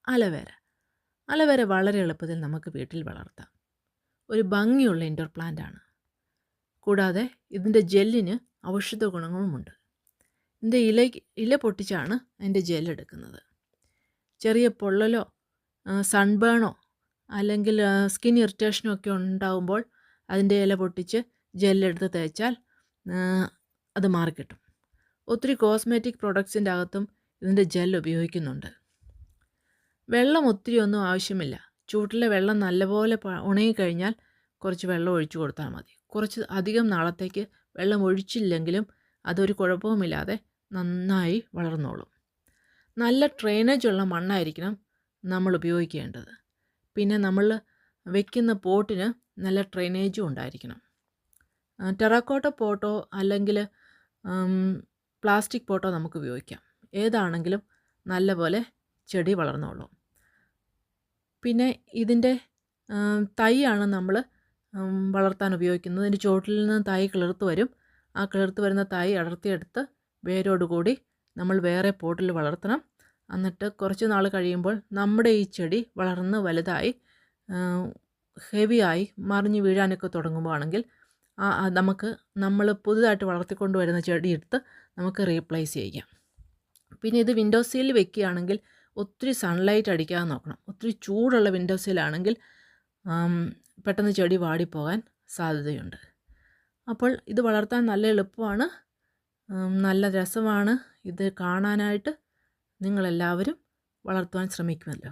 Aloe vera. Aloe vera വളരെ എളുപ്പത്തിൽ നമുക്ക് വീട്ടിൽ വളർത്താം. ഒരു ഭംഗിയുള്ള ഇൻഡോർ പ്ലാന്റാണ്. കൂടാതെ ഇതിൻ്റെ ജെല്ലിന് ഔഷധ ഗുണങ്ങളുമുണ്ട്. ഇതിൻ്റെ ഇല പൊട്ടിച്ചാണ് അതിൻ്റെ ജെല്ലെടുക്കുന്നത്. ചെറിയ പൊള്ളലോ സൺബേണോ അല്ലെങ്കിൽ സ്കിൻ ഇറിറ്റേഷനോ ഒക്കെ ഉണ്ടാകുമ്പോൾ അതിൻ്റെ ഇല പൊട്ടിച്ച് ജെല്ലെടുത്ത് തേച്ചാൽ അത് മാറിക്കിട്ടും. ഒത്തിരി കോസ്മെറ്റിക് പ്രൊഡക്ട്സിൻ്റെ അകത്തും ഇതിൻ്റെ ജെൽ ഉപയോഗിക്കുന്നുണ്ട്. വെള്ളം ഒത്തിരി ഒന്നും ആവശ്യമില്ല. ചൂട്ടിലെ വെള്ളം നല്ലപോലെ ഉണങ്ങിക്കഴിഞ്ഞാൽ കുറച്ച് വെള്ളം ഒഴിച്ചു കൊടുത്താൽ മതി. കുറച്ച് അധികം നാളത്തേക്ക് വെള്ളം ഒഴിച്ചില്ലെങ്കിലും അതൊരു കുഴപ്പവുമില്ലാതെ നന്നായി വളർന്നോളും. നല്ല ഡ്രെയിനേജ് ഉള്ള മണ്ണായിരിക്കണം നമ്മൾ ഉപയോഗിക്കേണ്ടത്. പിന്നെ നമ്മൾ വെക്കുന്ന പോട്ടിന് നല്ല ഡ്രെയിനേജും ഉണ്ടായിരിക്കണം. ടെറാക്കോട്ട പോട്ടോ അല്ലെങ്കിൽ പ്ലാസ്റ്റിക് പോട്ടോ നമുക്ക് ഉപയോഗിക്കാം. ഏതാണെങ്കിലും നല്ലപോലെ ചെടി വളർന്നോളും. പിന്നെ ഇതിൻ്റെ തൈയാണ് നമ്മൾ വളർത്താൻ ഉപയോഗിക്കുന്നത്. ഇതിൻ്റെ ചുവട്ടിൽ നിന്ന് തൈ കിളിർത്ത് വരും. ആ കിളിർത്ത് വരുന്ന തൈ അടർത്തിയെടുത്ത് വേരോടുകൂടി നമ്മൾ വേറെ പോട്ടിൽ വളർത്തണം. എന്നിട്ട് കുറച്ച് നാൾ കഴിയുമ്പോൾ നമ്മുടെ ഈ ചെടി വളർന്ന് വലുതായി ഹെവിയായി മറിഞ്ഞ് വീഴാനൊക്കെ തുടങ്ങുമ്പോഴാണെങ്കിൽ നമ്മൾ പുതുതായിട്ട് വളർത്തിക്കൊണ്ട് വരുന്ന ചെടി എടുത്ത് നമുക്ക് റീപ്ലേസ് ചെയ്യാം. പിന്നെ ഇത് വിൻഡോ സീലിൽ വെക്കുകയാണെങ്കിൽ ഒത്തിരി സൺലൈറ്റ് അടിക്കാതെ നോക്കണം. ഒത്തിരി ചൂടുള്ള വിൻഡോ സീലാണെങ്കിൽ പെട്ടെന്ന് ചെടി വാടിപ്പോകാൻ സാധ്യതയുണ്ട്. അപ്പോൾ ഇത് വളർത്താൻ നല്ല എളുപ്പമാണ്, നല്ല രസമാണ് ഇത് കാണാനായിട്ട്. നിങ്ങളെല്ലാവരും വളർത്തുവാൻ ശ്രമിക്കുമല്ലോ.